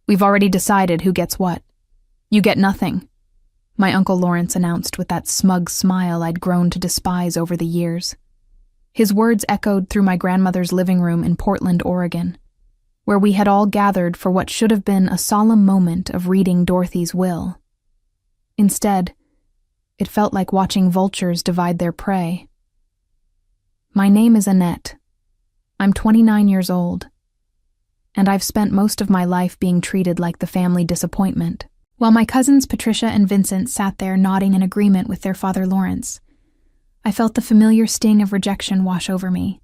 "We've already decided who gets what. You get nothing," my Uncle Lawrence announced with that smug smile I'd grown to despise over the years. His words echoed through my grandmother's living room in Portland, Oregon, where we had all gathered for what should have been a solemn moment of reading Dorothy's will. Instead, it felt like watching vultures divide their prey. "My name is Annette. I'm 29 years old, and I've spent most of my life being treated like the family disappointment." While my cousins Patricia and Vincent sat there nodding in agreement with their father Lawrence, I felt the familiar sting of rejection wash over me.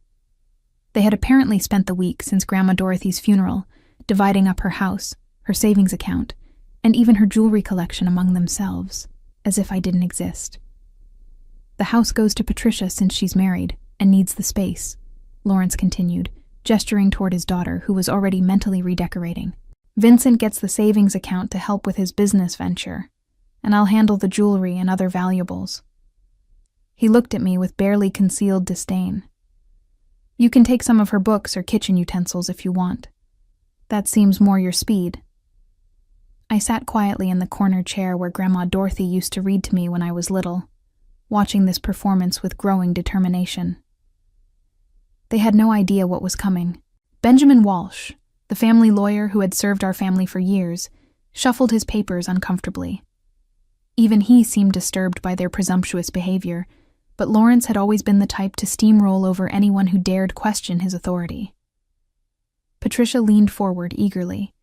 They had apparently spent the week since Grandma Dorothy's funeral dividing up her house, her savings account, and even her jewelry collection among themselves, as if I didn't exist. "The house goes to Patricia since she's married and needs the space," Lawrence continued, gesturing toward his daughter, who was already mentally redecorating. "Vincent gets the savings account to help with his business venture, and I'll handle the jewelry and other valuables." He looked at me with barely concealed disdain. "You can take some of her books or kitchen utensils if you want. That seems more your speed." I sat quietly in the corner chair where Grandma Dorothy used to read to me when I was little, watching this performance with growing determination. They had no idea what was coming. Benjamin Walsh, the family lawyer who had served our family for years, shuffled his papers uncomfortably. Even he seemed disturbed by their presumptuous behavior, but Lawrence had always been the type to steamroll over anyone who dared question his authority. Patricia leaned forward eagerly.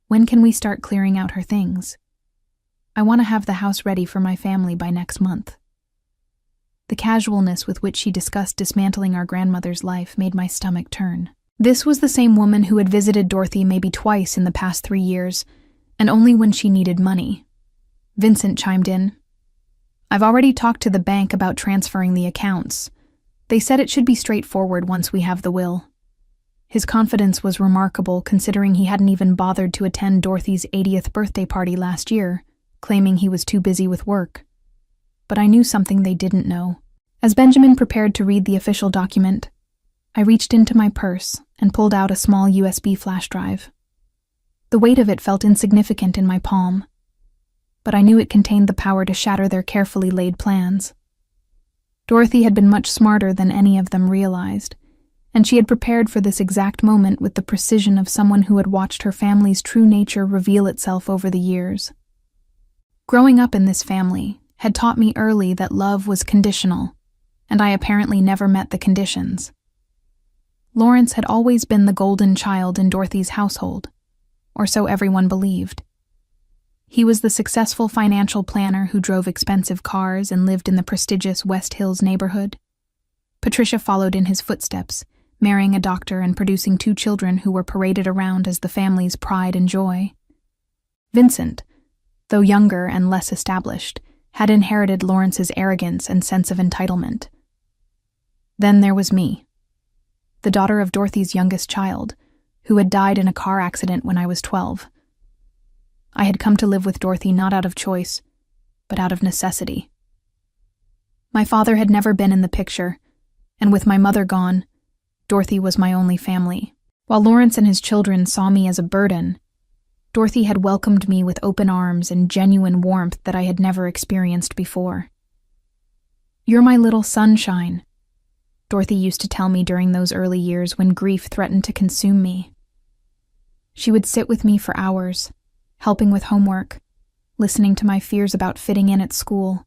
"When can we start clearing out her things? I want to have the house ready for my family by next month." The casualness with which she discussed dismantling our grandmother's life made my stomach turn. This was the same woman who had visited Dorothy maybe twice in the past 3 years, and only when she needed money. Vincent chimed in. "I've already talked to the bank about transferring the accounts. They said it should be straightforward once we have the will." His confidence was remarkable, considering he hadn't even bothered to attend Dorothy's 80th birthday party last year, claiming he was too busy with work. But I knew something they didn't know. As Benjamin prepared to read the official document, I reached into my purse and pulled out a small USB flash drive. The weight of it felt insignificant in my palm, but I knew it contained the power to shatter their carefully laid plans. Dorothy had been much smarter than any of them realized, and she had prepared for this exact moment with the precision of someone who had watched her family's true nature reveal itself over the years. Growing up in this family had taught me early that love was conditional, and I apparently never met the conditions. Lawrence had always been the golden child in Dorothy's household, or so everyone believed. He was the successful financial planner who drove expensive cars and lived in the prestigious West Hills neighborhood. Patricia followed in his footsteps, marrying a doctor and producing 2 children who were paraded around as the family's pride and joy. Vincent, though younger and less established, had inherited Lawrence's arrogance and sense of entitlement. Then there was me, the daughter of Dorothy's youngest child, who had died in a car accident when I was 12. I had come to live with Dorothy not out of choice, but out of necessity. My father had never been in the picture, and with my mother gone, Dorothy was my only family. While Lawrence and his children saw me as a burden, Dorothy had welcomed me with open arms and genuine warmth that I had never experienced before. "You're my little sunshine," Dorothy used to tell me during those early years when grief threatened to consume me. She would sit with me for hours, helping with homework, listening to my fears about fitting in at school,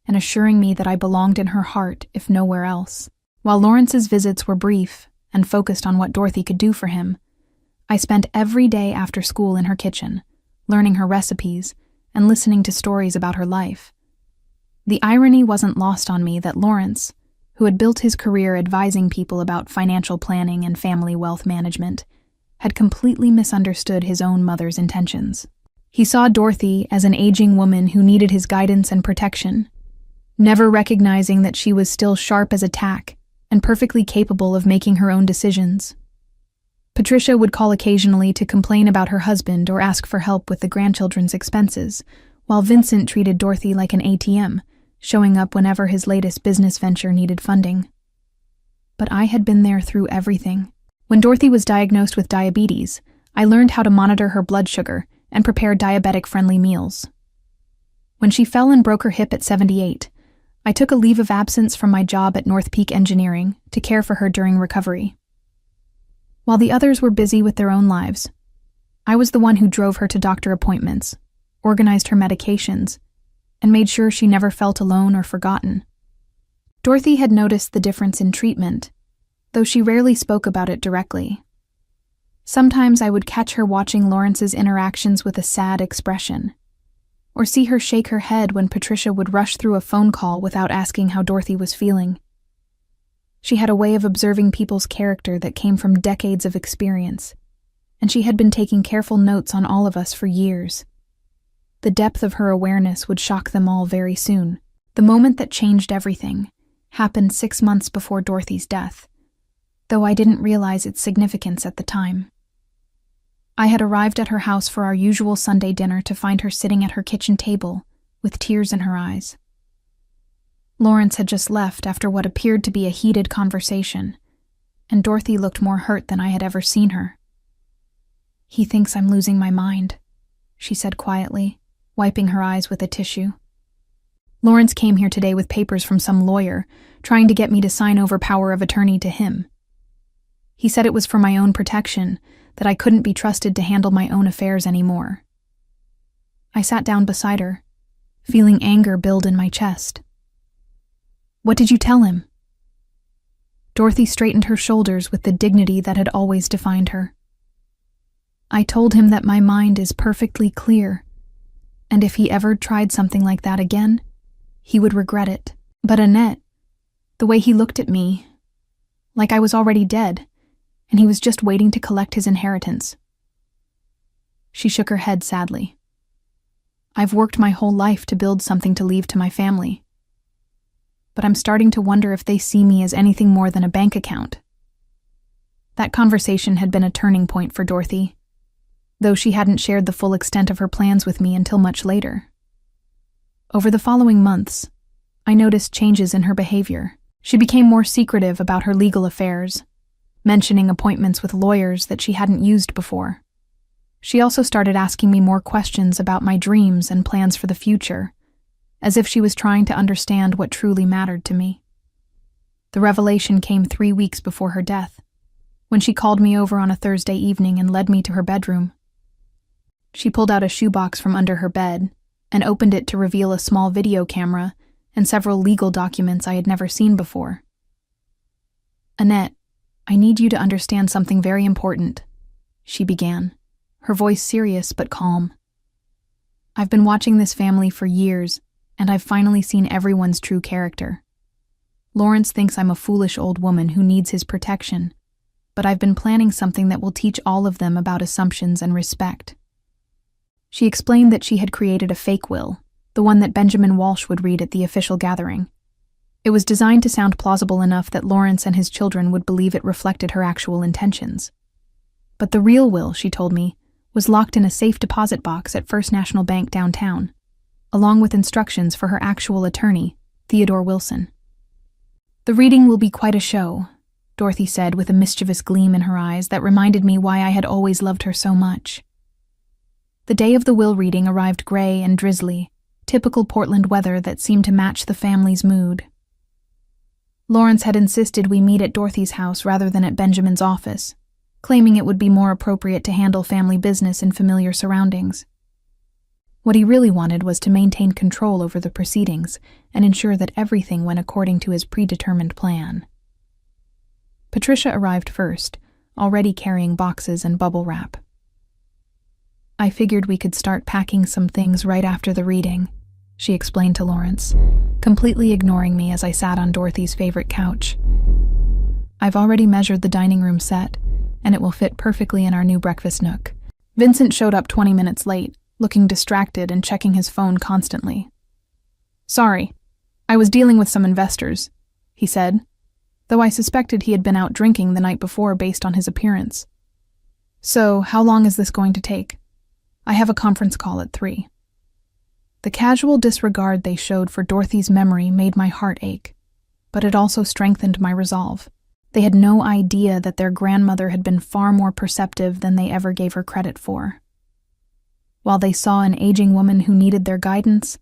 and assuring me that I belonged in her heart, if nowhere else. While Lawrence's visits were brief and focused on what Dorothy could do for him, I spent every day after school in her kitchen, learning her recipes and listening to stories about her life. The irony wasn't lost on me that Lawrence, who had built his career advising people about financial planning and family wealth management, had completely misunderstood his own mother's intentions. He saw Dorothy as an aging woman who needed his guidance and protection, never recognizing that she was still sharp as a tack and perfectly capable of making her own decisions. Patricia would call occasionally to complain about her husband or ask for help with the grandchildren's expenses, while Vincent treated Dorothy like an ATM, showing up whenever his latest business venture needed funding. But I had been there through everything. When Dorothy was diagnosed with diabetes, I learned how to monitor her blood sugar and prepare diabetic-friendly meals. When she fell and broke her hip at 78, I took a leave of absence from my job at North Peak Engineering to care for her during recovery. While the others were busy with their own lives, I was the one who drove her to doctor appointments, organized her medications, and made sure she never felt alone or forgotten. Dorothy had noticed the difference in treatment, though she rarely spoke about it directly. Sometimes I would catch her watching Lawrence's interactions with a sad expression, or see her shake her head when Patricia would rush through a phone call without asking how Dorothy was feeling. She had a way of observing people's character that came from decades of experience, and she had been taking careful notes on all of us for years. The depth of her awareness would shock them all very soon. The moment that changed everything happened 6 months before Dorothy's death, though I didn't realize its significance at the time. I had arrived at her house for our usual Sunday dinner to find her sitting at her kitchen table with tears in her eyes. Lawrence had just left after what appeared to be a heated conversation, and Dorothy looked more hurt than I had ever seen her. "He thinks I'm losing my mind," she said quietly, wiping her eyes with a tissue. "Lawrence came here today with papers from some lawyer, trying to get me to sign over power of attorney to him. He said it was for my own protection, that I couldn't be trusted to handle my own affairs anymore." I sat down beside her, feeling anger build in my chest. "What did you tell him?" Dorothy straightened her shoulders with the dignity that had always defined her. "I told him that my mind is perfectly clear, and if he ever tried something like that again, he would regret it. But Annette, the way he looked at me, like I was already dead, and he was just waiting to collect his inheritance." She shook her head sadly. "I've worked my whole life to build something to leave to my family, but I'm starting to wonder if they see me as anything more than a bank account." That conversation had been a turning point for Dorothy, though she hadn't shared the full extent of her plans with me until much later. Over the following months, I noticed changes in her behavior. She became more secretive about her legal affairs, mentioning appointments with lawyers that she hadn't used before. She also started asking me more questions about my dreams and plans for the future, as if she was trying to understand what truly mattered to me. The revelation came 3 weeks before her death, when she called me over on a Thursday evening and led me to her bedroom. She pulled out a shoebox from under her bed and opened it to reveal a small video camera and several legal documents I had never seen before. "Annette, I need you to understand something very important," she began, her voice serious but calm. "I've been watching this family for years, and I've finally seen everyone's true character. Lawrence thinks I'm a foolish old woman who needs his protection, but I've been planning something that will teach all of them about assumptions and respect." She explained that she had created a fake will, the one that Benjamin Walsh would read at the official gathering. It was designed to sound plausible enough that Lawrence and his children would believe it reflected her actual intentions. But the real will, she told me, was locked in a safe deposit box at First National Bank downtown, along with instructions for her actual attorney, Theodore Wilson. "The reading will be quite a show," Dorothy said with a mischievous gleam in her eyes that reminded me why I had always loved her so much. The day of the will reading arrived gray and drizzly, typical Portland weather that seemed to match the family's mood. Lawrence had insisted we meet at Dorothy's house rather than at Benjamin's office, claiming it would be more appropriate to handle family business in familiar surroundings. What he really wanted was to maintain control over the proceedings and ensure that everything went according to his predetermined plan. Patricia arrived first, already carrying boxes and bubble wrap. "I figured we could start packing some things right after the reading," she explained to Lawrence, completely ignoring me as I sat on Dorothy's favorite couch. "I've already measured the dining room set, and it will fit perfectly in our new breakfast nook." Vincent showed up 20 minutes late, looking distracted and checking his phone constantly. "Sorry, I was dealing with some investors," he said, though I suspected he had been out drinking the night before based on his appearance. "So, how long is this going to take? I have a conference call at 3. The casual disregard they showed for Dorothy's memory made my heart ache, but it also strengthened my resolve. They had no idea that their grandmother had been far more perceptive than they ever gave her credit for. While they saw an aging woman who needed their guidance,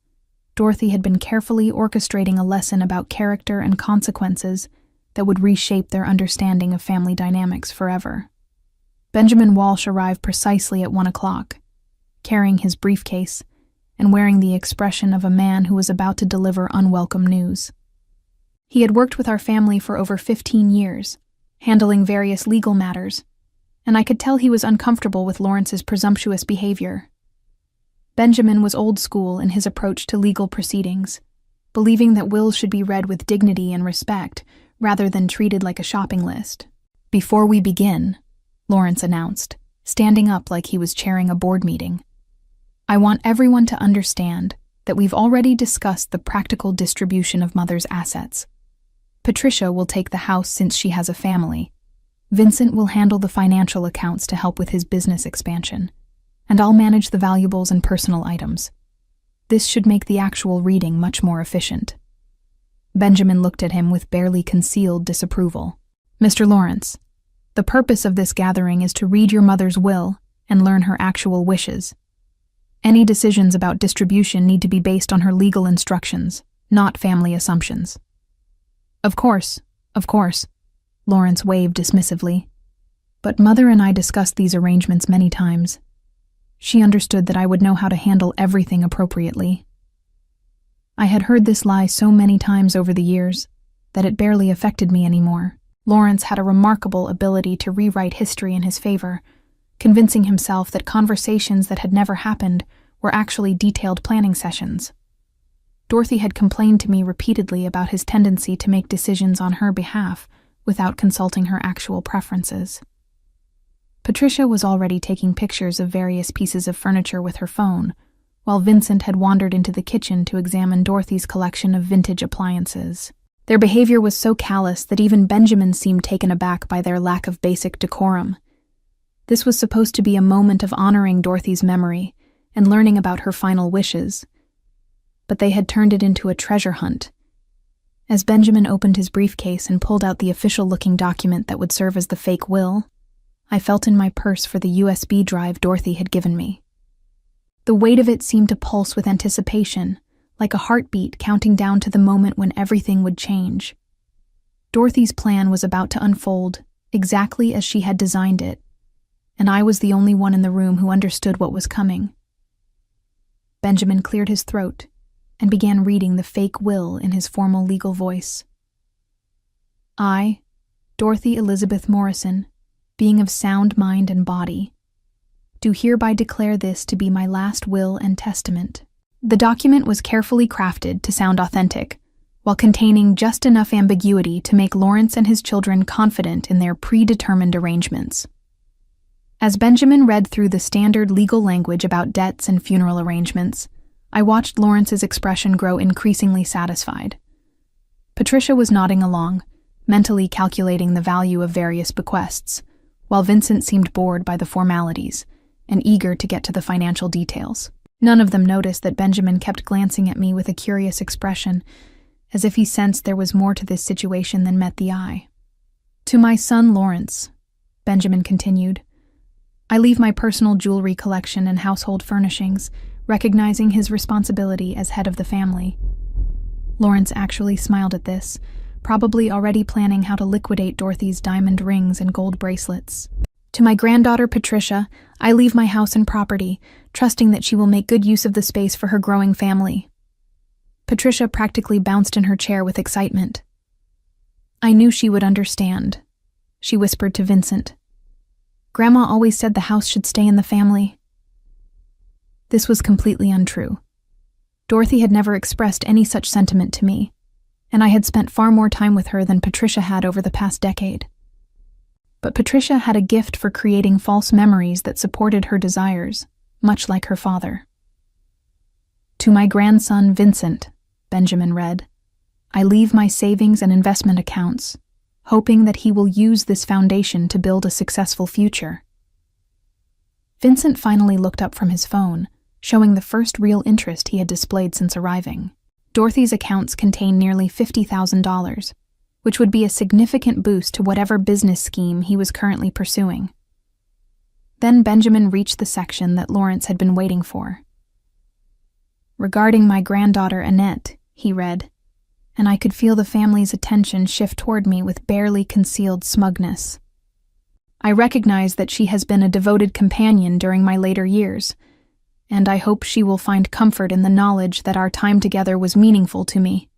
Dorothy had been carefully orchestrating a lesson about character and consequences that would reshape their understanding of family dynamics forever. Benjamin Walsh arrived precisely at 1 o'clock, carrying his briefcase and wearing the expression of a man who was about to deliver unwelcome news. He had worked with our family for over 15 years, handling various legal matters, and I could tell he was uncomfortable with Lawrence's presumptuous behavior. Benjamin was old school in his approach to legal proceedings, believing that wills should be read with dignity and respect rather than treated like a shopping list. "Before we begin," Lawrence announced, standing up like he was chairing a board meeting, "I want everyone to understand that we've already discussed the practical distribution of Mother's assets. Patricia will take the house since she has a family. Vincent will handle the financial accounts to help with his business expansion, and I'll manage the valuables and personal items. This should make the actual reading much more efficient." Benjamin looked at him with barely concealed disapproval. "Mr. Lawrence, the purpose of this gathering is to read your mother's will and learn her actual wishes. Any decisions about distribution need to be based on her legal instructions, not family assumptions." Of course," Lawrence waved dismissively. "But Mother and I discussed these arrangements many times. She understood that I would know how to handle everything appropriately." I had heard this lie so many times over the years that it barely affected me anymore. Lawrence had a remarkable ability to rewrite history in his favor, convincing himself that conversations that had never happened were actually detailed planning sessions. Dorothy had complained to me repeatedly about his tendency to make decisions on her behalf without consulting her actual preferences. Patricia was already taking pictures of various pieces of furniture with her phone, while Vincent had wandered into the kitchen to examine Dorothy's collection of vintage appliances. Their behavior was so callous that even Benjamin seemed taken aback by their lack of basic decorum. This was supposed to be a moment of honoring Dorothy's memory and learning about her final wishes, but they had turned it into a treasure hunt. As Benjamin opened his briefcase and pulled out the official-looking document that would serve as the fake will, I felt in my purse for the USB drive Dorothy had given me. The weight of it seemed to pulse with anticipation, like a heartbeat counting down to the moment when everything would change. Dorothy's plan was about to unfold exactly as she had designed it, and I was the only one in the room who understood what was coming. Benjamin cleared his throat and began reading the fake will in his formal legal voice. "I, Dorothy Elizabeth Morrison, being of sound mind and body, do hereby declare this to be my last will and testament." The document was carefully crafted to sound authentic, while containing just enough ambiguity to make Lawrence and his children confident in their predetermined arrangements. As Benjamin read through the standard legal language about debts and funeral arrangements, I watched Lawrence's expression grow increasingly satisfied. Patricia was nodding along, mentally calculating the value of various bequests, while Vincent seemed bored by the formalities and eager to get to the financial details. None of them noticed that Benjamin kept glancing at me with a curious expression, as if he sensed there was more to this situation than met the eye. "To my son Lawrence," Benjamin continued, "I leave my personal jewelry collection and household furnishings, recognizing his responsibility as head of the family." Lawrence actually smiled at this, probably already planning how to liquidate Dorothy's diamond rings and gold bracelets. "To my granddaughter Patricia, I leave my house and property, trusting that she will make good use of the space for her growing family." Patricia practically bounced in her chair with excitement. "I knew she would understand," she whispered to Vincent. "Grandma always said the house should stay in the family." This was completely untrue. Dorothy had never expressed any such sentiment to me, and I had spent far more time with her than Patricia had over the past decade. But Patricia had a gift for creating false memories that supported her desires, much like her father. "To my grandson Vincent," Benjamin read, "I leave my savings and investment accounts, hoping that he will use this foundation to build a successful future." Vincent finally looked up from his phone, showing the first real interest he had displayed since arriving. Dorothy's accounts contained nearly $50,000, which would be a significant boost to whatever business scheme he was currently pursuing. Then Benjamin reached the section that Lawrence had been waiting for. "Regarding my granddaughter Annette," he read, and I could feel the family's attention shift toward me with barely concealed smugness. "I recognize that she has been a devoted companion during my later years, and I hope she will find comfort in the knowledge that our time together was meaningful to me."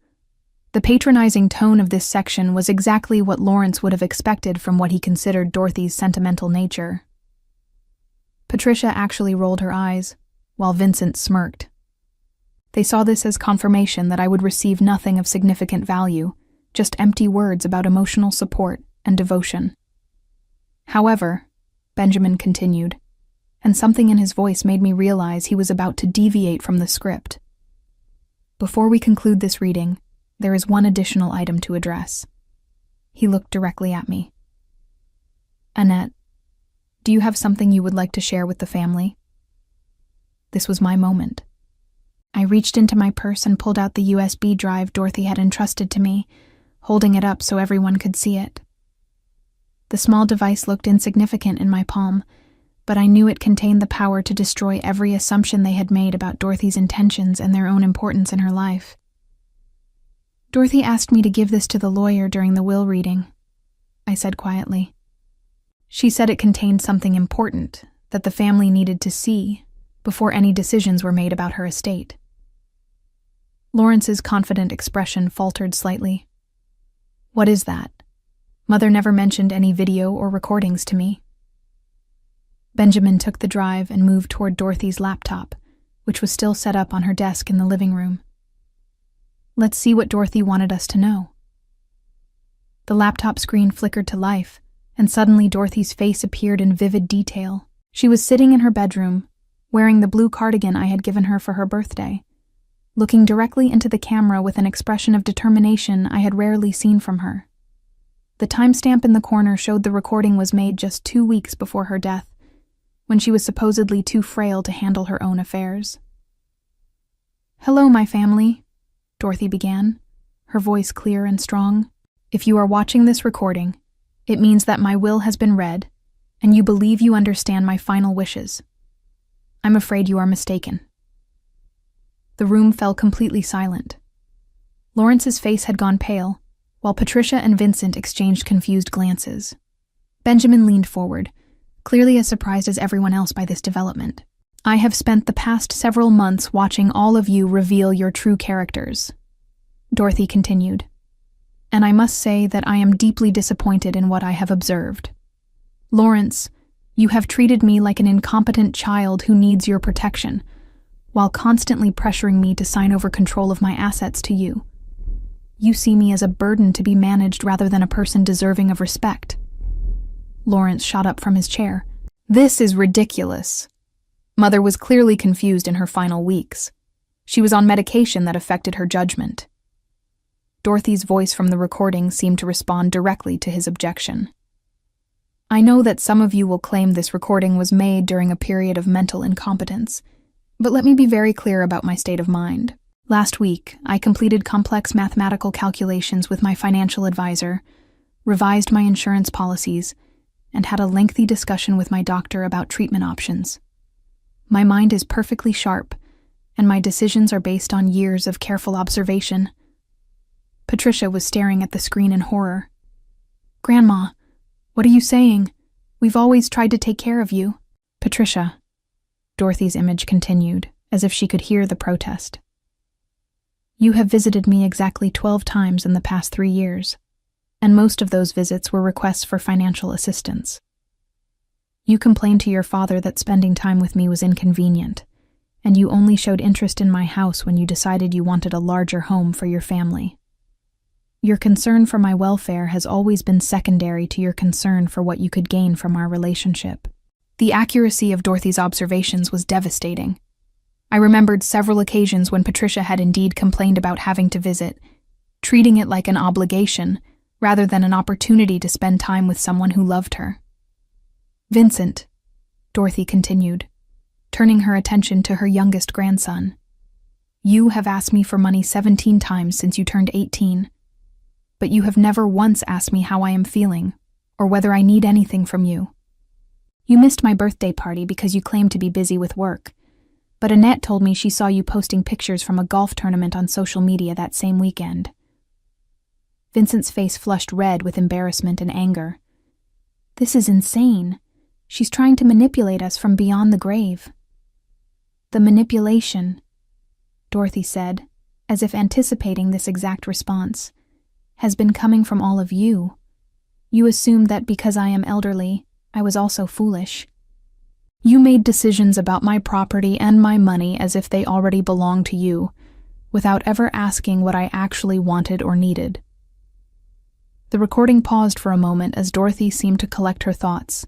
The patronizing tone of this section was exactly what Lawrence would have expected from what he considered Dorothy's sentimental nature. Patricia actually rolled her eyes, while Vincent smirked. They saw this as confirmation that I would receive nothing of significant value, just empty words about emotional support and devotion. "However," Benjamin continued, and something in his voice made me realize he was about to deviate from the script. "Before we conclude this reading, there is one additional item to address." He looked directly at me. "Annette, do you have something you would like to share with the family?" This was my moment. I reached into my purse and pulled out the USB drive Dorothy had entrusted to me, holding it up so everyone could see it. The small device looked insignificant in my palm, but I knew it contained the power to destroy every assumption they had made about Dorothy's intentions and their own importance in her life. "Dorothy asked me to give this to the lawyer during the will reading," I said quietly. "She said it contained something important that the family needed to see before any decisions were made about her estate." Lawrence's confident expression faltered slightly. "What is that? Mother never mentioned any video or recordings to me." Benjamin took the drive and moved toward Dorothy's laptop, which was still set up on her desk in the living room. "Let's see what Dorothy wanted us to know." The laptop screen flickered to life, and suddenly Dorothy's face appeared in vivid detail. She was sitting in her bedroom, wearing the blue cardigan I had given her for her birthday, looking directly into the camera with an expression of determination I had rarely seen from her. The timestamp in the corner showed the recording was made just 2 weeks before her death, when she was supposedly too frail to handle her own affairs. "Hello, my family," Dorothy began, her voice clear and strong. "If you are watching this recording, it means that my will has been read, and you believe you understand my final wishes. I'm afraid you are mistaken." The room fell completely silent. Lawrence's face had gone pale, while Patricia and Vincent exchanged confused glances. Benjamin leaned forward, clearly as surprised as everyone else by this development. "I have spent the past several months watching all of you reveal your true characters," Dorothy continued, "and I must say that I am deeply disappointed in what I have observed. Lawrence, you have treated me like an incompetent child who needs your protection, while constantly pressuring me to sign over control of my assets to you. You see me as a burden to be managed rather than a person deserving of respect." Lawrence shot up from his chair. "This is ridiculous." Mother was clearly confused in her final weeks. She was on medication that affected her judgment. Dorothy's voice from the recording seemed to respond directly to his objection. "I know that some of you will claim this recording was made during a period of mental incompetence, but let me be very clear about my state of mind. Last week, I completed complex mathematical calculations with my financial advisor, revised my insurance policies, and had a lengthy discussion with my doctor about treatment options. My mind is perfectly sharp, and my decisions are based on years of careful observation." Patricia was staring at the screen in horror. "Grandma, what are you saying? We've always tried to take care of you." "Patricia," Dorothy's image continued, as if she could hear the protest. "You have visited me exactly 12 times in the past 3 years, and most of those visits were requests for financial assistance. You complained to your father that spending time with me was inconvenient, and you only showed interest in my house when you decided you wanted a larger home for your family. Your concern for my welfare has always been secondary to your concern for what you could gain from our relationship." The accuracy of Dorothy's observations was devastating. I remembered several occasions when Patricia had indeed complained about having to visit, treating it like an obligation rather than an opportunity to spend time with someone who loved her. "Vincent," Dorothy continued, turning her attention to her youngest grandson, "you have asked me for money 17 times since you turned 18. but you have never once asked me how I am feeling, or whether I need anything from you. You missed my birthday party because you claimed to be busy with work, but Annette told me she saw you posting pictures from a golf tournament on social media that same weekend. Vincent's face flushed red with embarrassment and anger. This is insane. She's trying to manipulate us from beyond the grave. The manipulation, Dorothy said, as if anticipating this exact response, has been coming from all of you. You assumed that because I am elderly, I was also foolish. You made decisions about my property and my money as if they already belonged to you, without ever asking what I actually wanted or needed. The recording paused for a moment as Dorothy seemed to collect her thoughts,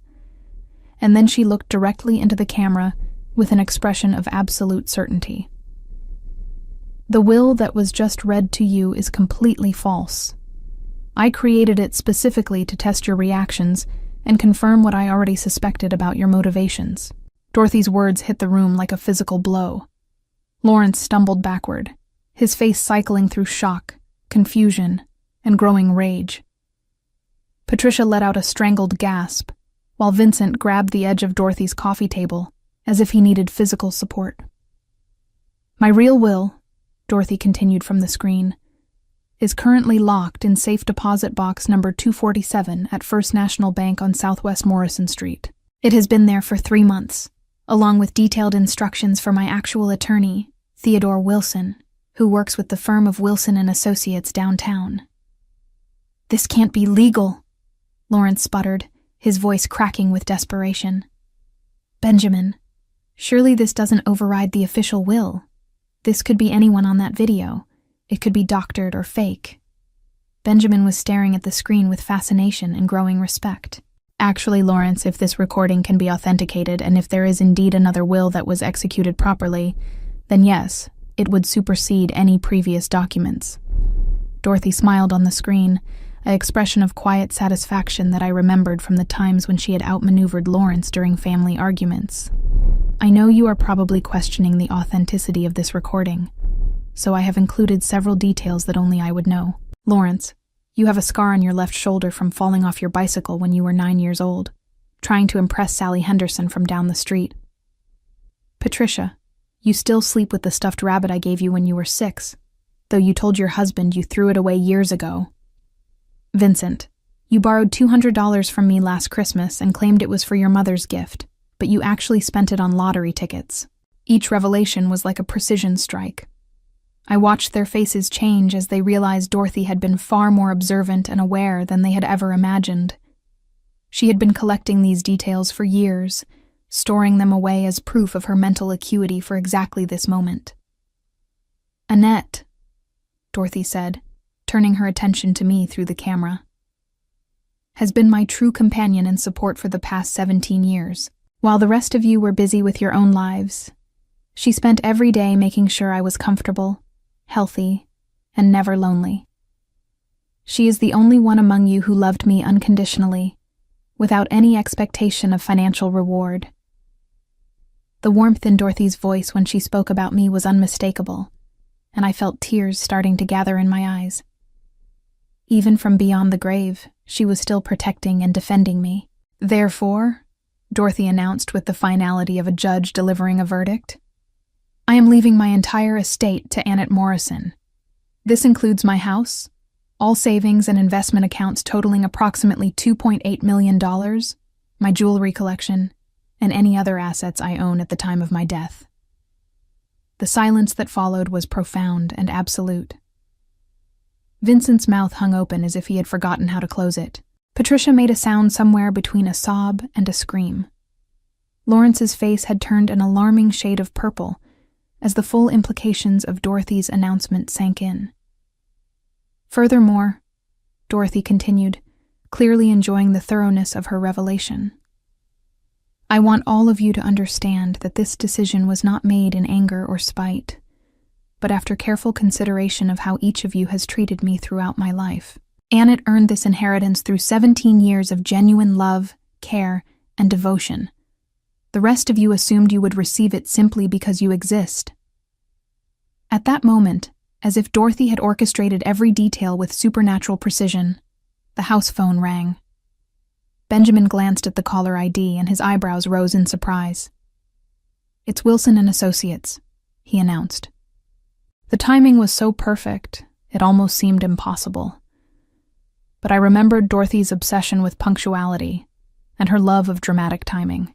and then she looked directly into the camera with an expression of absolute certainty. The will that was just read to you is completely false. I created it specifically to test your reactions and confirm what I already suspected about your motivations. Dorothy's words hit the room like a physical blow. Lawrence stumbled backward, his face cycling through shock, confusion, and growing rage. Patricia let out a strangled gasp, while Vincent grabbed the edge of Dorothy's coffee table, as if he needed physical support. My real will, Dorothy continued from the screen, is currently locked in safe deposit box number 247 at First National Bank on Southwest Morrison Street. It has been there for 3 months, along with detailed instructions for my actual attorney, Theodore Wilson, who works with the firm of Wilson and Associates downtown. This can't be legal, Lawrence sputtered, his voice cracking with desperation. Benjamin, surely this doesn't override the official will. This could be anyone on that video. It could be doctored or fake. Benjamin was staring at the screen with fascination and growing respect. Actually, Lawrence, if this recording can be authenticated and if there is indeed another will that was executed properly, then yes, it would supersede any previous documents. Dorothy smiled on the screen, an expression of quiet satisfaction that I remembered from the times when she had outmaneuvered Lawrence during family arguments. I know you are probably questioning the authenticity of this recording, so I have included several details that only I would know. Lawrence, you have a scar on your left shoulder from falling off your bicycle when you were 9 years old, trying to impress Sally Henderson from down the street. Patricia, you still sleep with the stuffed rabbit I gave you when you were 6, though you told your husband you threw it away years ago. Vincent, you borrowed $200 from me last Christmas and claimed it was for your mother's gift, but you actually spent it on lottery tickets. Each revelation was like a precision strike. I watched their faces change as they realized Dorothy had been far more observant and aware than they had ever imagined. She had been collecting these details for years, storing them away as proof of her mental acuity for exactly this moment. Annette, Dorothy said, turning her attention to me through the camera, has been my true companion and support for the past 17 years. While the rest of you were busy with your own lives, she spent every day making sure I was comfortable, healthy, and never lonely. She is the only one among you who loved me unconditionally, without any expectation of financial reward. The warmth in Dorothy's voice when she spoke about me was unmistakable, and I felt tears starting to gather in my eyes. Even from beyond the grave, she was still protecting and defending me. Therefore, Dorothy announced with the finality of a judge delivering a verdict, I am leaving my entire estate to Annette Morrison. This includes my house, all savings and investment accounts totaling approximately $2.8 million, my jewelry collection, and any other assets I own at the time of my death. The silence that followed was profound and absolute. Vincent's mouth hung open as if he had forgotten how to close it. Patricia made a sound somewhere between a sob and a scream. Lawrence's face had turned an alarming shade of purple as the full implications of Dorothy's announcement sank in. Furthermore, Dorothy continued, clearly enjoying the thoroughness of her revelation, I want all of you to understand that this decision was not made in anger or spite, but after careful consideration of how each of you has treated me throughout my life. Annette earned this inheritance through 17 years of genuine love, care, and devotion. The rest of you assumed you would receive it simply because you exist. At that moment, As if Dorothy had orchestrated every detail with supernatural precision, the house phone rang. Benjamin glanced at the caller ID and his eyebrows rose in surprise. "It's Wilson and Associates," he announced. The timing was so perfect, it almost seemed impossible. But I remembered Dorothy's obsession with punctuality and her love of dramatic timing.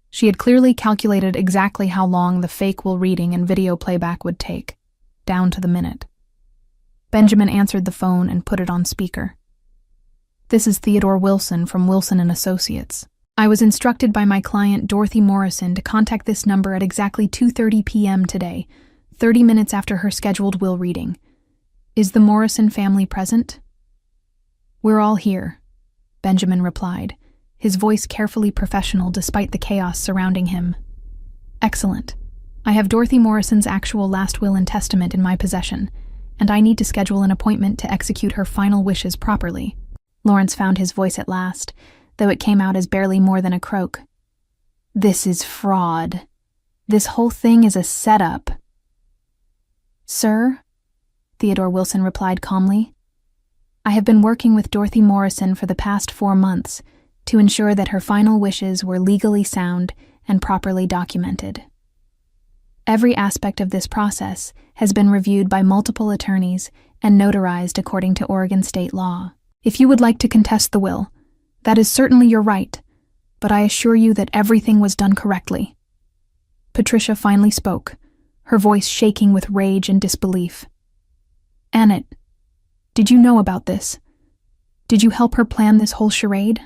She had clearly calculated exactly how long the fake will reading and video playback would take, down to the minute. Benjamin answered the phone and put it on speaker. "This is Theodore Wilson from Wilson and Associates. I was instructed by my client Dorothy Morrison to contact this number at exactly 2:30 p.m. today, 30 minutes after her scheduled will reading. Is the Morrison family present?" "We're all here," Benjamin replied, his voice carefully professional despite the chaos surrounding him. "Excellent. I have Dorothy Morrison's actual last will and testament in my possession, and I need to schedule an appointment to execute her final wishes properly." Lawrence found his voice at last, though it came out as barely more than a croak. "This is fraud. This whole thing is a setup." "Sir," Theodore Wilson replied calmly, "I have been working with Dorothy Morrison for the past 4 months to ensure that her final wishes were legally sound and properly documented. Every aspect of this process has been reviewed by multiple attorneys and notarized according to Oregon state law. If you would like to contest the will, that is certainly your right, but I assure you that everything was done correctly." Patricia finally spoke, her voice shaking with rage and disbelief. "Annette, did you know about this? Did you help her plan this whole charade?"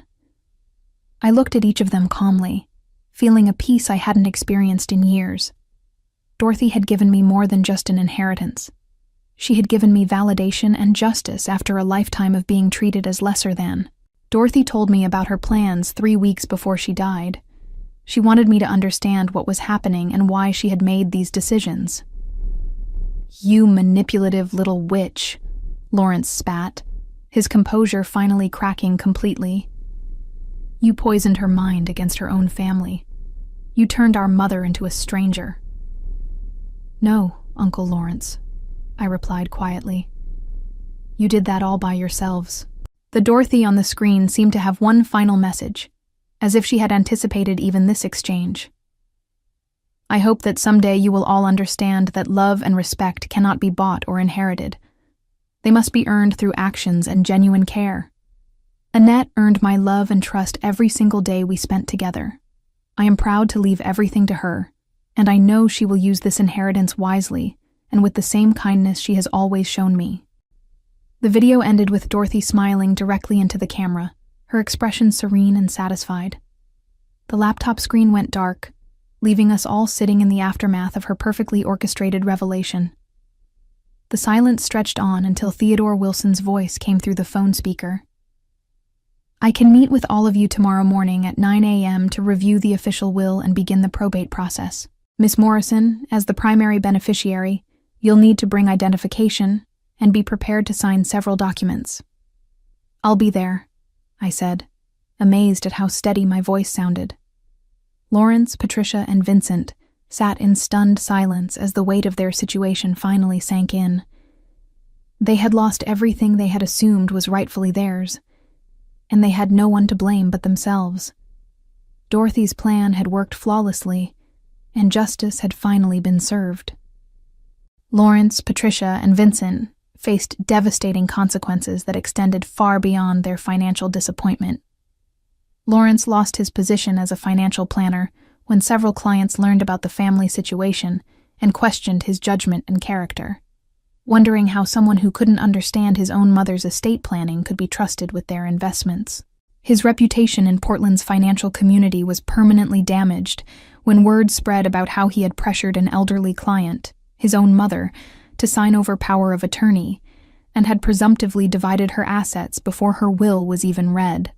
I looked at each of them calmly, feeling a peace I hadn't experienced in years. Dorothy had given me more than just an inheritance. She had given me validation and justice after a lifetime of being treated as lesser than. Dorothy told me about her plans 3 weeks before she died. She wanted me to understand what was happening and why she had made these decisions. "You manipulative little witch," Lawrence spat, his composure finally cracking completely. "You poisoned her mind against her own family. You turned our mother into a stranger." "No, Uncle Lawrence," I replied quietly. "You did that all by yourselves." The Dorothy on the screen seemed to have one final message, as if she had anticipated even this exchange. "I hope that someday you will all understand that love and respect cannot be bought or inherited. They must be earned through actions and genuine care. Annette earned my love and trust every single day we spent together. I am proud to leave everything to her, and I know she will use this inheritance wisely and with the same kindness she has always shown me." The video ended with Dorothy smiling directly into the camera, her expression serene and satisfied. The laptop screen went dark, leaving us all sitting in the aftermath of her perfectly orchestrated revelation. The silence stretched on until Theodore Wilson's voice came through the phone speaker. "I can meet with all of you tomorrow morning at 9 a.m. to review the official will and begin the probate process. Miss Morrison, as the primary beneficiary, you'll need to bring identification and be prepared to sign several documents." "I'll be there," I said, amazed at how steady my voice sounded. Lawrence, Patricia, and Vincent sat in stunned silence as the weight of their situation finally sank in. They had lost everything they had assumed was rightfully theirs, and they had no one to blame but themselves. Dorothy's plan had worked flawlessly, and justice had finally been served. Lawrence, Patricia, and Vincent faced devastating consequences that extended far beyond their financial disappointment. Lawrence lost his position as a financial planner when several clients learned about the family situation and questioned his judgment and character, wondering how someone who couldn't understand his own mother's estate planning could be trusted with their investments. His reputation in Portland's financial community was permanently damaged when word spread about how he had pressured an elderly client, his own mother, to sign over power of attorney, and had presumptively divided her assets before her will was even read.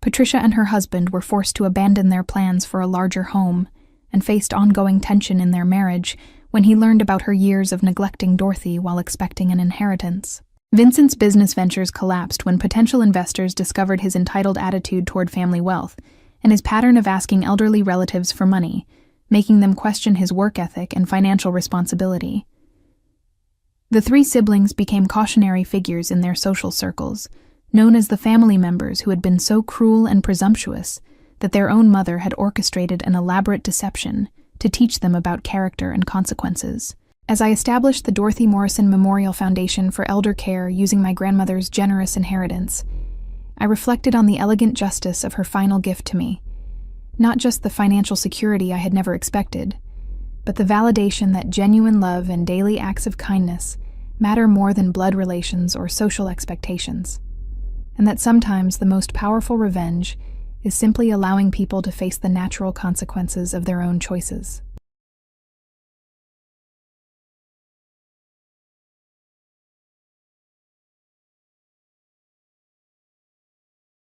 Patricia and her husband were forced to abandon their plans for a larger home and faced ongoing tension in their marriage when he learned about her years of neglecting Dorothy while expecting an inheritance. Vincent's business ventures collapsed when potential investors discovered his entitled attitude toward family wealth and his pattern of asking elderly relatives for money, making them question his work ethic and financial responsibility. The three siblings became cautionary figures in their social circles, known as the family members who had been so cruel and presumptuous that their own mother had orchestrated an elaborate deception to teach them about character and consequences. As I established the Dorothy Morrison Memorial Foundation for Elder Care using my grandmother's generous inheritance, I reflected on the elegant justice of her final gift to me. Not just the financial security I had never expected, but the validation that genuine love and daily acts of kindness matter more than blood relations or social expectations, and that sometimes the most powerful revenge is simply allowing people to face the natural consequences of their own choices.